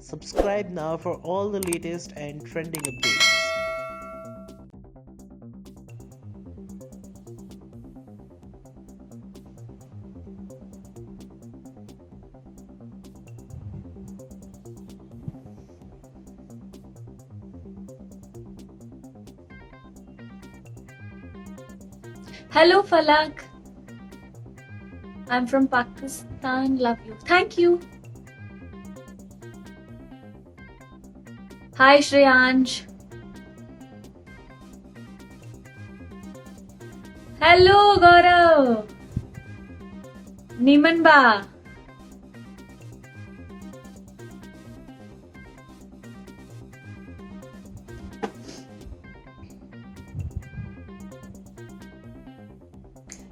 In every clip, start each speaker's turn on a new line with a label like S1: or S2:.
S1: Subscribe now for all the latest and trending updates.
S2: Hello, Falak. I'm from Pakistan. Love you. Thank you. Hi, Shreyansh. Hello, Gaurav. Niman ba.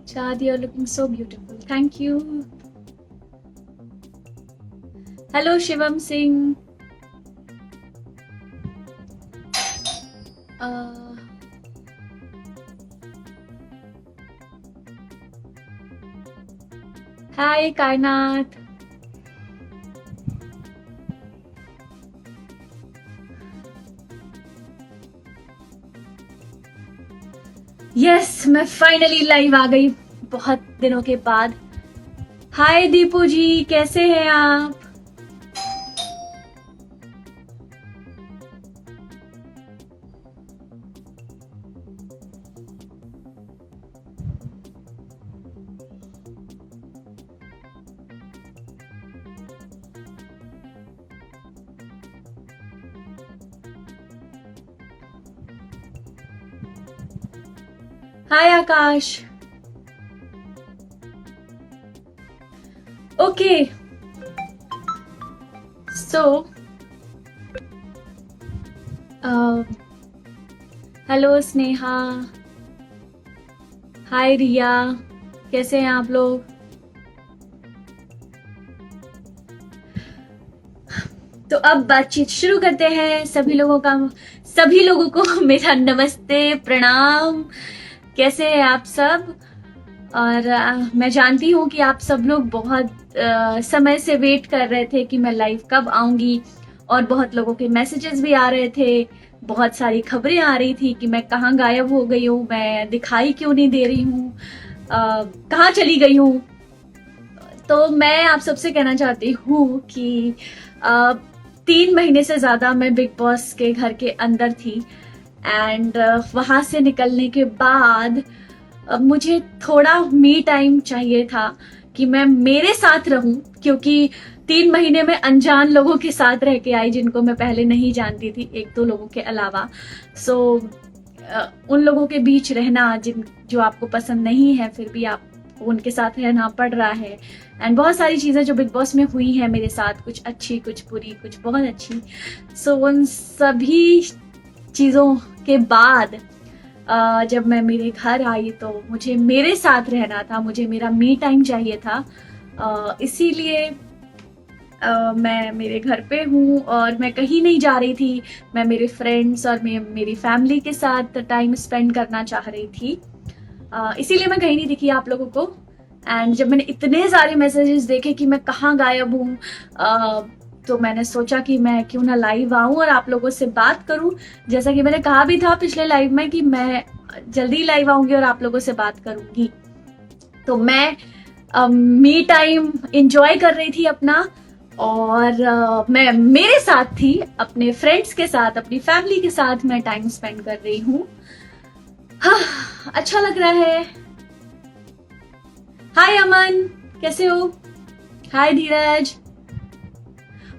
S2: Chad, you're looking so beautiful. Thank you. Hello, Shivam Singh. Hi, Kainat. Yes, मैं finally live आ गई बहुत दिनों के बाद। हाय दीपू जी, कैसे हैं आप? हाय आकाश। Okay, so hello Sneha, हाय रिया, कैसे हैं आप लोग? तो अब बातचीत शुरू करते हैं। सभी लोगों को मेरा नमस्ते, प्रणाम। कैसे हैं आप सब? और मैं जानती हूँ कि आप सब लोग बहुत समय से वेट कर रहे थे कि मैं लाइव कब आऊंगी, और बहुत लोगों के मैसेजेस भी आ रहे थे, बहुत सारी खबरें आ रही थी कि मैं कहाँ गायब हो गई हूँ, मैं दिखाई क्यों नहीं दे रही हूँ, कहाँ चली गई हूँ। तो मैं आप सबसे कहना चाहती हूँ कि 3 महीने से ज्यादा मैं बिग बॉस के घर के अंदर थी, एंड वहां से निकलने के बाद मुझे थोड़ा मी टाइम चाहिए था कि मैं मेरे साथ रहूं, क्योंकि 3 महीने में अनजान लोगों के साथ रह के आई, जिनको मैं पहले नहीं जानती थी, 1-2 लोगों के अलावा। सो उन लोगों के बीच रहना जो आपको पसंद नहीं है, फिर भी आपको उनके साथ रहना पड़ रहा है। एंड बहुत सारी चीजें जो बिग बॉस में हुई हैं मेरे साथ, कुछ अच्छी, कुछ बुरी, कुछ बहुत अच्छी। सो उन सभी चीजों के बाद जब मैं मेरे घर आई तो मुझे मेरे साथ रहना था, मुझे मेरा मी टाइम चाहिए था। इसीलिए मैं मेरे घर पे हूँ और मैं कहीं नहीं जा रही थी। मैं मेरे फ्रेंड्स और मेरी फैमिली के साथ टाइम स्पेंड करना चाह रही थी, इसीलिए मैं कहीं नहीं दिखी आप लोगों को। एंड जब मैंने इतने सारे मैसेजेस देखे कि मैं कहाँ गायब हूँ, तो मैंने सोचा कि मैं क्यों ना लाइव आऊं और आप लोगों से बात करूं। जैसा कि मैंने कहा भी था पिछले लाइव में कि मैं जल्दी लाइव आऊंगी और आप लोगों से बात करूंगी। तो मैं मी टाइम एंजॉय कर रही थी अपना, और मैं मेरे साथ थी, अपने फ्रेंड्स के साथ, अपनी फैमिली के साथ मैं टाइम स्पेंड कर रही हूँ। हाँ, अच्छा लग रहा है। हाय अमन, कैसे हो? हाय धीरज।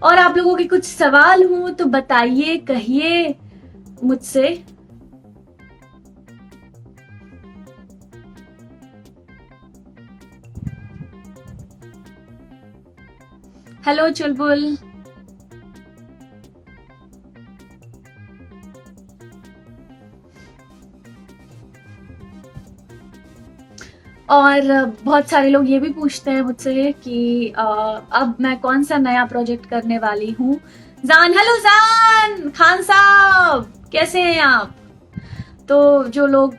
S2: और आप लोगों के कुछ सवाल हो तो बताइए, कहिए मुझसे। हेलो चुलबुल। और बहुत सारे लोग ये भी पूछते हैं मुझसे कि अब मैं कौन सा नया प्रोजेक्ट करने वाली हूँ। जान, हेलो जान खान साहब, कैसे हैं आप? तो जो लोग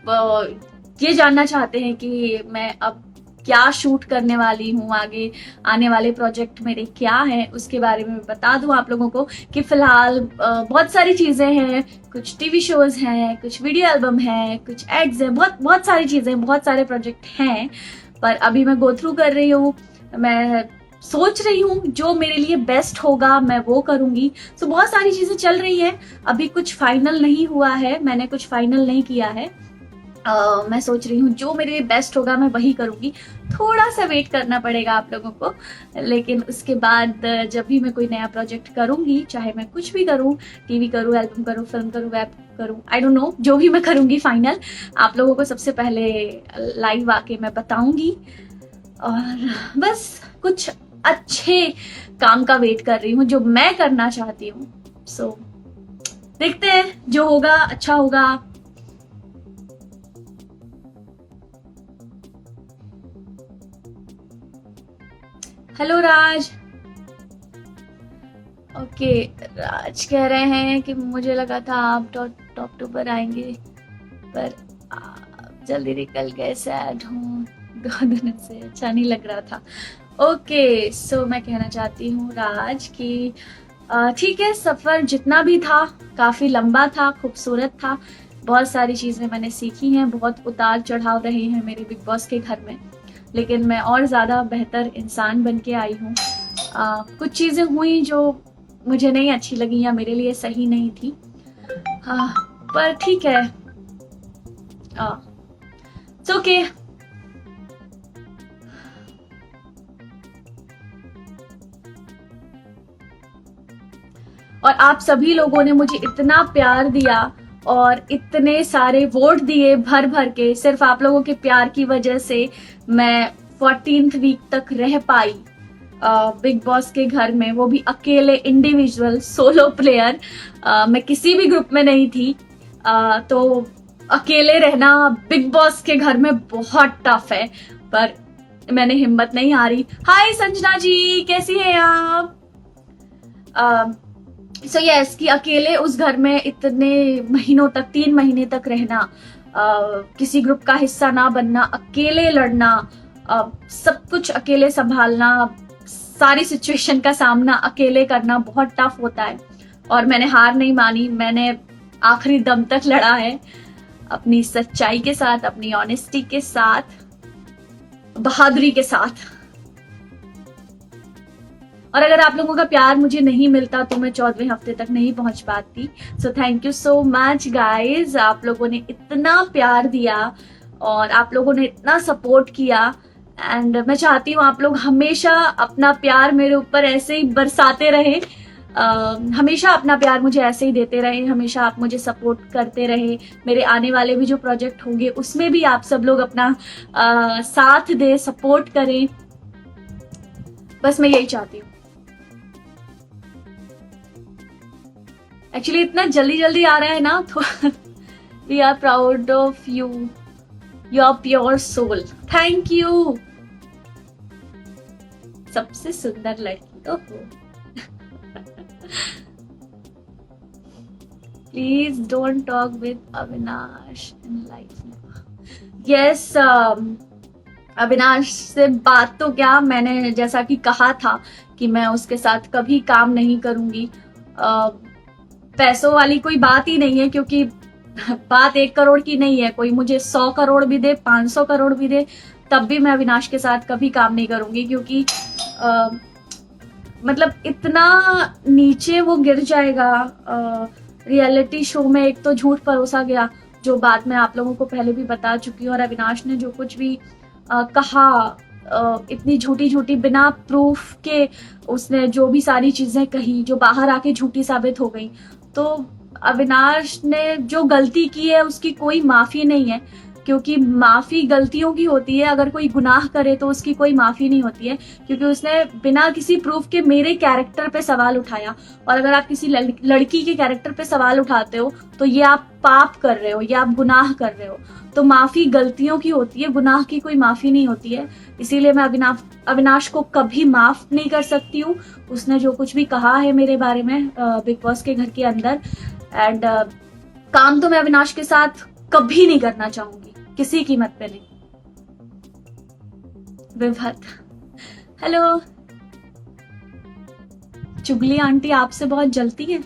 S2: ये जानना चाहते हैं कि मैं अब क्या शूट करने वाली हूँ, आगे आने वाले प्रोजेक्ट मेरे क्या हैं, उसके बारे में बता दूं आप लोगों को कि फिलहाल बहुत सारी चीजें हैं, कुछ टीवी शोज हैं, कुछ वीडियो एल्बम है, कुछ एड्स हैं, बहुत बहुत सारी चीजें, बहुत सारे प्रोजेक्ट हैं। पर अभी मैं गो थ्रू कर रही हूँ, मैं सोच रही हूँ जो मेरे लिए बेस्ट होगा मैं वो करूंगी। सो बहुत सारी चीजें चल रही है, अभी कुछ फाइनल नहीं हुआ है, मैंने कुछ फाइनल नहीं किया है। मैं सोच रही हूँ जो मेरे लिए बेस्ट होगा मैं वही करूंगी। थोड़ा सा वेट करना पड़ेगा आप लोगों को, लेकिन उसके बाद जब भी मैं कोई नया प्रोजेक्ट करूंगी, चाहे मैं कुछ भी करूं, टीवी करूं, एल्बम करूं, फिल्म करूं, वेब करूं, आई डोंट नो, जो भी मैं करूंगी फाइनल आप लोगों को सबसे पहले लाइव आके मैं बताऊंगी। और बस कुछ अच्छे काम का वेट कर रही हूँ जो मैं करना चाहती हूँ। सो देखते हैं, जो होगा अच्छा होगा। हेलो राज। ओके, राज कह रहे हैं कि मुझे लगा था आप टॉप 2 पर आएंगे, पर आप जल्दी निकल गए, सैड हूँ, 2 दिन से अच्छा नहीं लग रहा था। ओके, सो मैं कहना चाहती हूँ राज कि ठीक है, सफर जितना भी था काफी लंबा था, खूबसूरत था, बहुत सारी चीजें मैंने सीखी हैं, बहुत उतार चढ़ाव रहे हैं मेरे बिग बॉस के घर में, लेकिन मैं और ज्यादा बेहतर इंसान बन के आई हूँ। कुछ चीजें हुई जो मुझे नहीं अच्छी लगी या मेरे लिए सही नहीं थी, पर ठीक है, इट्स ओके। और आप सभी लोगों ने मुझे इतना प्यार दिया और इतने सारे वोट दिए भर भर के, सिर्फ आप लोगों के प्यार की वजह से मैं 14th वीक तक रह पाई बिग बॉस के घर में, वो भी अकेले, इंडिविजुअल, सोलो प्लेयर। मैं किसी भी ग्रुप में नहीं थी, तो अकेले रहना बिग बॉस के घर में बहुत टफ है, पर मैंने हिम्मत नहीं हारी। हाय संजना जी, कैसी है आप? सो यस, कि अकेले उस घर में इतने महीनों तक, 3 महीने तक रहना, किसी ग्रुप का हिस्सा ना बनना, अकेले लड़ना, सब कुछ अकेले संभालना, सारी सिचुएशन का सामना अकेले करना बहुत टफ होता है। और मैंने हार नहीं मानी, मैंने आखिरी दम तक लड़ा है, अपनी सच्चाई के साथ, अपनी ऑनेस्टी के साथ, बहादुरी के साथ। और अगर आप लोगों का प्यार मुझे नहीं मिलता तो मैं 14वें हफ्ते तक नहीं पहुंच पाती। सो thank you so much guys, आप लोगों ने इतना प्यार दिया और आप लोगों ने इतना सपोर्ट किया, एंड मैं चाहती हूँ आप लोग हमेशा अपना प्यार मेरे ऊपर ऐसे ही बरसाते रहे, हमेशा अपना प्यार मुझे ऐसे ही देते रहे, हमेशा आप मुझे सपोर्ट करते रहे। मेरे आने वाले भी जो प्रोजेक्ट होंगे उसमें भी आप सब लोग अपना साथ दे, सपोर्ट करें, बस मैं यही चाहती हूँ। एक्चुअली इतना जल्दी जल्दी आ रहा है ना, तो we are proud of you, your pure soul. Thank you. सबसे सुंदर लड़की, ओहो। Please don't talk with Avinash in life. Yes, Avinash से बात तो क्या, मैंने जैसा कि कहा था कि मैं उसके साथ कभी काम नहीं करूंगी। पैसों वाली कोई बात ही नहीं है, क्योंकि बात 1 करोड़ की नहीं है, कोई मुझे 100 करोड़ भी दे, 500 करोड़ भी दे, तब भी मैं अविनाश के साथ कभी काम नहीं करूंगी, क्योंकि मतलब इतना नीचे वो गिर जाएगा। रियलिटी शो में एक तो झूठ परोसा गया, जो बात मैं आप लोगों को पहले भी बता चुकी हूँ, और अविनाश ने जो कुछ भी कहा, इतनी झूठी झूठी बिना प्रूफ के उसने जो भी सारी चीजें कही, जो बाहर आके झूठी साबित हो गई। तो अविनाश ने जो गलती की है उसकी कोई माफी नहीं है, क्योंकि माफी गलतियों की होती है, अगर कोई गुनाह करे तो उसकी कोई माफी नहीं होती है, क्योंकि उसने बिना किसी प्रूफ के मेरे कैरेक्टर पे सवाल उठाया। और अगर आप किसी लड़की के कैरेक्टर पे सवाल उठाते हो तो ये आप पाप कर रहे हो, ये आप गुनाह कर रहे हो। तो माफी गलतियों की होती है, गुनाह की कोई माफी नहीं होती है। इसीलिए मैं अविनाश को कभी माफ नहीं कर सकती हूँ। उसने जो कुछ भी कहा है मेरे बारे में बिग बॉस के घर के अंदर, एंड काम तो मैं अविनाश के साथ कभी नहीं करना चाहूंगी, किसी कीमत पे नहीं। विभत, हेलो। चुगली आंटी आपसे बहुत जलती है।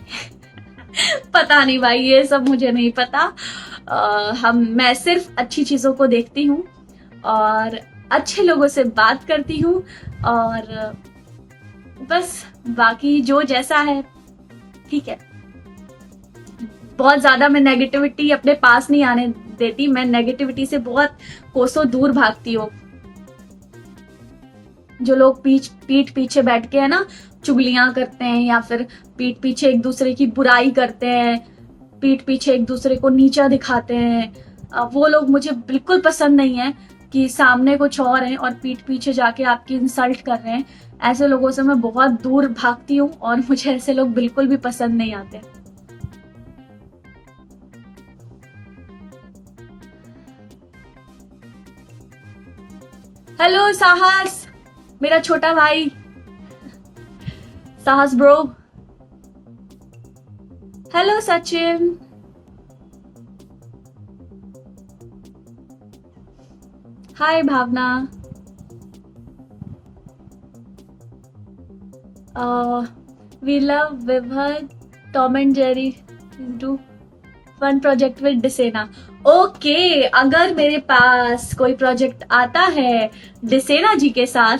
S2: पता नहीं भाई, ये सब मुझे नहीं पता। मैं सिर्फ अच्छी चीजों को देखती हूँ और अच्छे लोगों से बात करती हूँ, और बस बाकी जो जैसा है ठीक है। बहुत ज्यादा मैं नेगेटिविटी अपने पास नहीं आने देती, मैं नेगेटिविटी से बहुत कोसों दूर भागती हूँ। जो लोग पीठ पीछे बैठ के है ना चुगलियां करते हैं, या फिर पीठ पीछे एक दूसरे की बुराई करते हैं, पीठ पीछे एक दूसरे को नीचा दिखाते हैं, वो लोग मुझे बिल्कुल पसंद नहीं है। कि सामने कुछ और है और पीठ पीछे जाके आपकी इंसल्ट कर रहे हैं, ऐसे लोगों से मैं बहुत दूर भागती हूँ और मुझे ऐसे लोग बिल्कुल भी पसंद नहीं आते। हेलो साहस, मेरा छोटा भाई Sahas bro. Hello Sachin, hi Bhavna. We love Vibhad, Tom and Jerry, do fun project with डिसेना। ओके, अगर मेरे पास कोई प्रोजेक्ट आता है डिसेना जी के साथ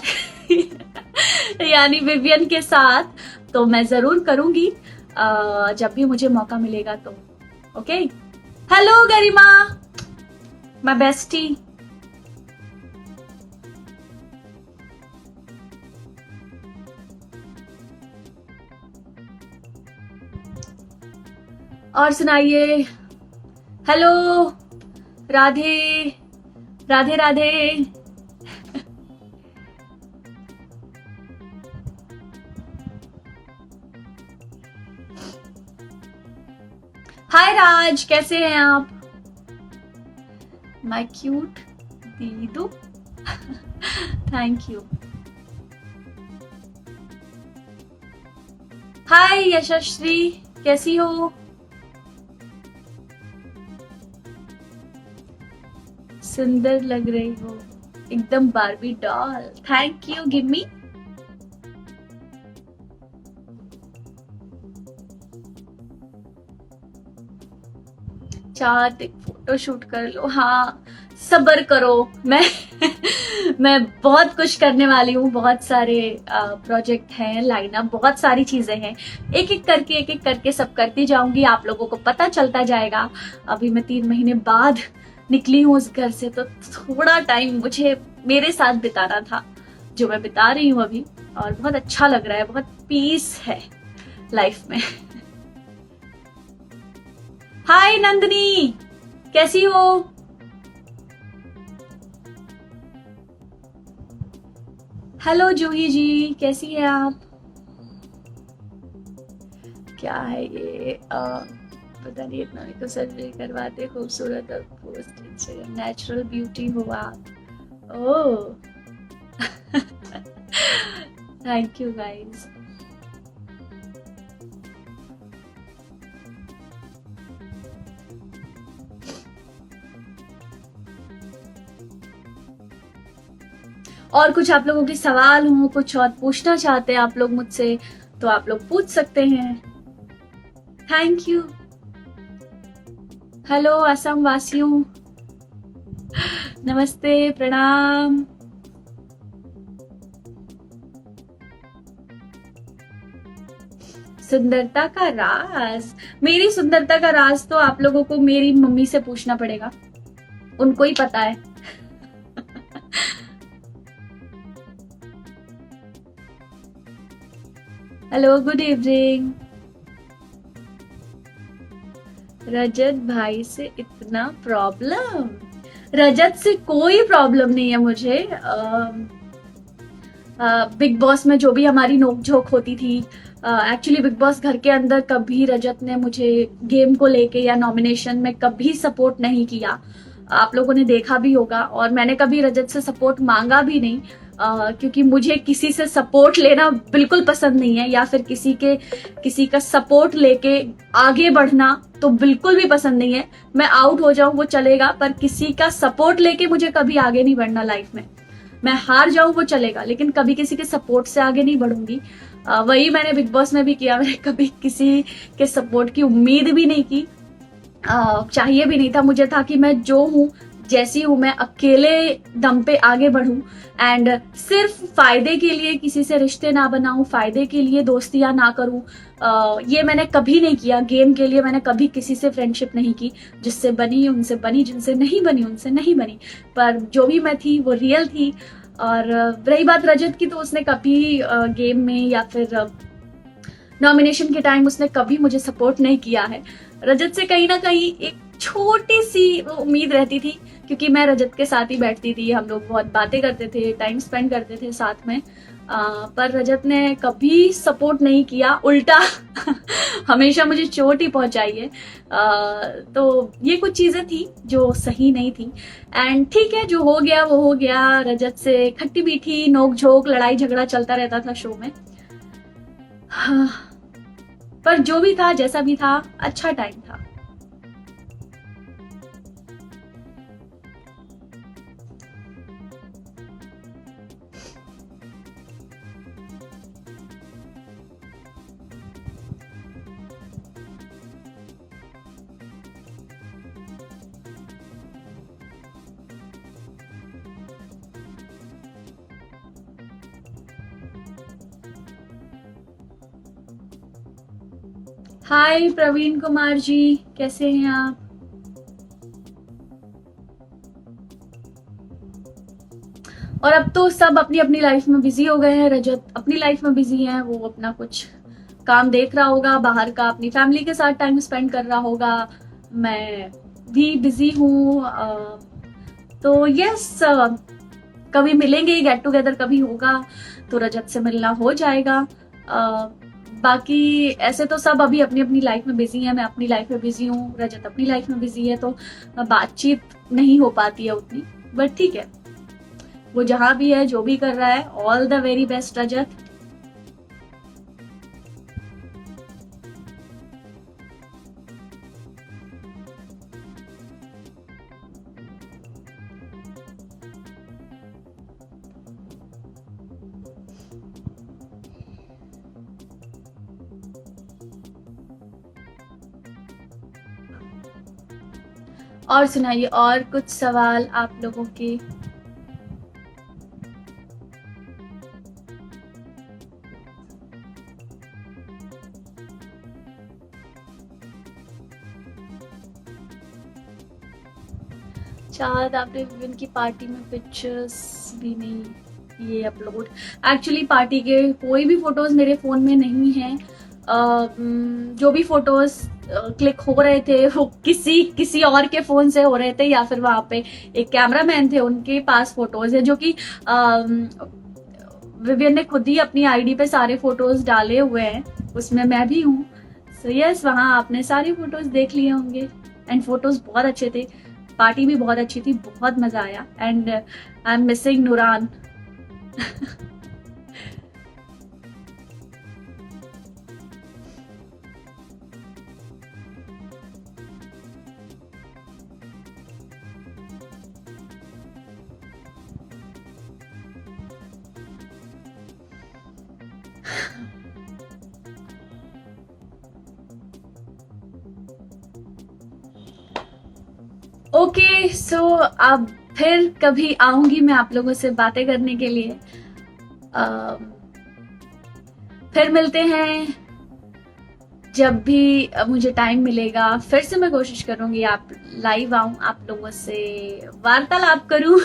S2: यानी विवियन के साथ, तो मैं जरूर करूंगी जब भी मुझे मौका मिलेगा तो। Okay, hello Garima, my bestie. और सुनाइए। हेलो राधे, राधे राधे। हाय राज, कैसे हैं आप? माय क्यूट दीदू, थैंक यू। हाय यशस्वी, कैसी हो? सुंदर लग रही हो, एकदम Barbie doll. Thank you, give me. चार एक फोटो शूट कर लो। हाँ, सब्र करो, मैं बहुत कुछ करने वाली हूँ। बहुत सारे प्रोजेक्ट हैं, लाइनअप, बहुत सारी चीजें हैं। एक एक करके सब करती जाऊंगी, आप लोगों को पता चलता जाएगा। अभी मैं 3 महीने बाद निकली हूँ उस घर से, तो थोड़ा टाइम मुझे मेरे साथ बिताना था, जो मैं बिता रही हूँ अभी, और बहुत अच्छा लग रहा है, बहुत पीस है लाइफ में। हाय नंदनी, कैसी हो? हेलो जूही जी, कैसी है आप? क्या है ये पता नहीं, इतना तो सर्जरी करवाते, खूबसूरत और पोस्ट नेचुरल ब्यूटी हो आप। Oh thank you guys. और कुछ आप लोगों के सवाल हो, कुछ और पूछना चाहते हैं आप लोग मुझसे, तो आप लोग पूछ सकते हैं। Thank you. हेलो असम वासियों, नमस्ते, प्रणाम। सुंदरता का राज, मेरी सुंदरता का राज तो आप लोगों को मेरी मम्मी से पूछना पड़ेगा, उनको ही पता है। Hello, good evening. रजत भाई से इतना प्रॉब्लम? रजत से कोई प्रॉब्लम नहीं है मुझे। बिग बॉस में जो भी हमारी नोकझोंक होती थी, एक्चुअली बिग बॉस घर के अंदर कभी रजत ने मुझे गेम को लेके या नॉमिनेशन में कभी सपोर्ट नहीं किया। आप लोगों ने देखा भी होगा, और मैंने कभी रजत से सपोर्ट मांगा भी नहीं, क्योंकि मुझे किसी से सपोर्ट लेना बिल्कुल पसंद नहीं है, या फिर किसी का सपोर्ट लेके आगे बढ़ना तो बिल्कुल भी पसंद नहीं है। मैं आउट हो जाऊं वो चलेगा, पर किसी का सपोर्ट लेके मुझे कभी आगे नहीं बढ़ना लाइफ में। मैं हार जाऊं वो चलेगा, लेकिन कभी किसी के सपोर्ट से आगे नहीं बढ़ूंगी। वही मैंने बिग बॉस में भी किया, मैंने कभी किसी के सपोर्ट की उम्मीद भी नहीं की, चाहिए भी नहीं था। मुझे था कि मैं जो हूँ, जैसी हूं, मैं अकेले दम पे आगे बढ़ूं एंड सिर्फ फायदे के लिए किसी से रिश्ते ना बनाऊं, फायदे के लिए दोस्तियां ना करूं। ये मैंने कभी नहीं किया। गेम के लिए मैंने कभी किसी से फ्रेंडशिप नहीं की, जिससे बनी उनसे बनी, जिनसे नहीं बनी उनसे नहीं बनी, पर जो भी मैं थी वो रियल थी। और रही बात रजत की, तो उसने कभी गेम में या फिर नॉमिनेशन के टाइम उसने कभी मुझे सपोर्ट नहीं किया है। रजत से कहीं ना कहीं एक छोटी सी वो उम्मीद रहती थी, क्योंकि मैं रजत के साथ ही बैठती थी, हम लोग बहुत बातें करते थे, टाइम स्पेंड करते थे साथ में। पर रजत ने कभी सपोर्ट नहीं किया, उल्टा हमेशा मुझे चोट ही पहुंचाई है। तो ये कुछ चीजें थी जो सही नहीं थी। एंड ठीक है, जो हो गया वो हो गया। रजत से खट्टी मीठी नोक झोंक लड़ाई झगड़ा चलता रहता था शो में। हाँ, पर जो भी था, जैसा भी था, अच्छा टाइम था। हाय प्रवीण कुमार जी, कैसे हैं आप? और अब तो सब अपनी अपनी लाइफ में बिजी हो गए हैं। रजत अपनी लाइफ में बिजी है, वो अपना कुछ काम देख रहा होगा बाहर का, अपनी फैमिली के साथ टाइम स्पेंड कर रहा होगा। मैं भी बिजी हूँ। तो यस, कभी मिलेंगे, गेट टुगेदर कभी होगा तो रजत से मिलना हो जाएगा। बाकी ऐसे तो सब अभी अपनी अपनी लाइफ में बिजी है, मैं अपनी लाइफ में बिजी हूँ, रजत अपनी लाइफ में बिजी है, तो बातचीत नहीं हो पाती है उतनी। बट ठीक है, वो जहां भी है, जो भी कर रहा है, ऑल द वेरी बेस्ट रजत। और सुनाइए, और कुछ सवाल आप लोगों के? शायद आपने विविन की पार्टी में पिक्चर्स भी नहीं ये अपलोड। एक्चुअली पार्टी के कोई भी फोटोज मेरे फोन में नहीं है। जो भी फोटोज क्लिक हो रहे थे वो किसी और के फोन से हो रहे थे, या फिर वहां पे एक कैमरामैन थे, उनके पास फोटोज है, जो कि विवियन ने खुद ही अपनी आईडी पे सारे फोटोज डाले हुए हैं, उसमें मैं भी हूँ। सो यस, वहां आपने सारे फोटोज देख लिए होंगे एंड फोटोज बहुत अच्छे थे। पार्टी भी बहुत अच्छी थी, बहुत मजा आया। And I am missing Nooran. Okay, so अब फिर कभी आऊंगी मैं आप लोगों से बातें करने के लिए। फिर मिलते हैं जब भी मुझे टाइम मिलेगा। फिर से मैं कोशिश करूंगी आप लाइव आऊं, आप लोगों से वार्तालाप करूं,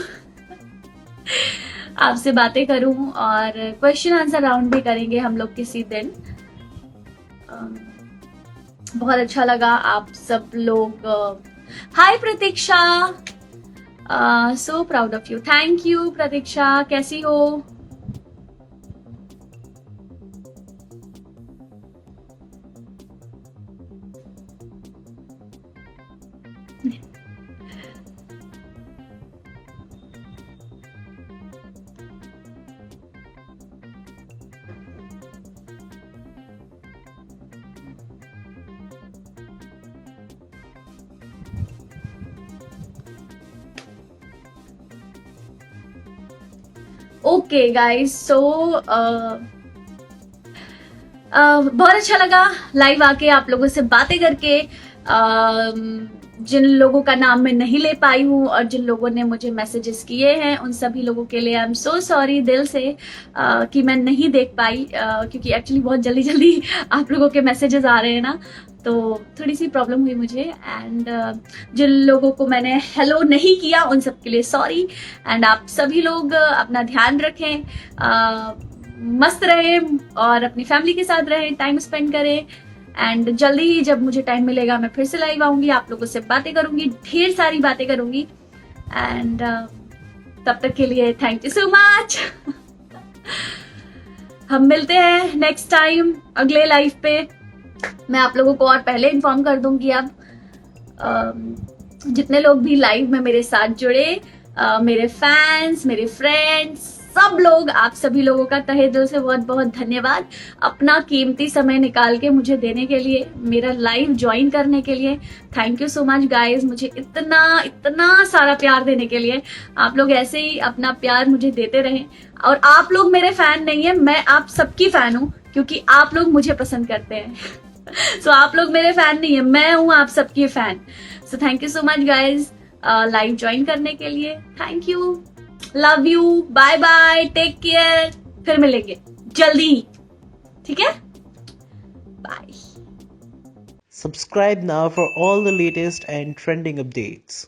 S2: आपसे बातें करूं, और क्वेश्चन आंसर राउंड भी करेंगे हम लोग किसी दिन। बहुत अच्छा लगा आप सब लोग। Hi Pratiksha, so proud of you. Thank you Pratiksha, कैसी हो? ओके गाइस, सो बहुत अच्छा लगा लाइव आके आप लोगों से बातें करके। जिन लोगों का नाम मैं नहीं ले पाई हूँ और जिन लोगों ने मुझे मैसेजेस किए हैं उन सभी लोगों के लिए आई एम सो सॉरी दिल से कि मैं नहीं देख पाई, क्योंकि एक्चुअली बहुत जल्दी जल्दी आप लोगों के मैसेजेस आ रहे हैं ना, तो थोड़ी सी प्रॉब्लम हुई मुझे। एंड जिन लोगों को मैंने हेलो नहीं किया उन सब के लिए सॉरी। एंड आप सभी लोग अपना ध्यान रखें, मस्त रहें और अपनी फैमिली के साथ रहें, टाइम स्पेंड करें। एंड जल्दी ही जब मुझे टाइम मिलेगा मैं फिर से लाइव आऊंगी, आप लोगों से बातें करूंगी, ढेर सारी बातें करूंगी। एंड तब तक के लिए थैंक यू सो मच। हम मिलते हैं नेक्स्ट टाइम अगले लाइव पे। मैं आप लोगों को और पहले इन्फॉर्म कर दूंगी। अब जितने लोग भी लाइव में मेरे साथ जुड़े, मेरे फैंस, मेरे फ्रेंड्स, सब लोग, आप सभी लोगों का तहे दिल से बहुत बहुत धन्यवाद अपना कीमती समय निकाल के मुझे देने के लिए, मेरा लाइव ज्वाइन करने के लिए। Thank you so much guys, मुझे इतना इतना सारा प्यार देने के लिए। आप लोग ऐसे ही अपना प्यार मुझे देते रहें। और आप लोग मेरे फैन नहीं है, मैं आप सबकी फैन हूँ, क्योंकि आप लोग मुझे पसंद करते हैं। सो आप लोग मेरे फैन नहीं है, मैं हूँ आप सबकी fan. So thank you so much guys live join करने के लिए। Thank you, love you, bye bye, take care. फिर मिलेंगे जल्दी ही, ठीक है? Bye.
S1: Subscribe now for all the latest and trending updates.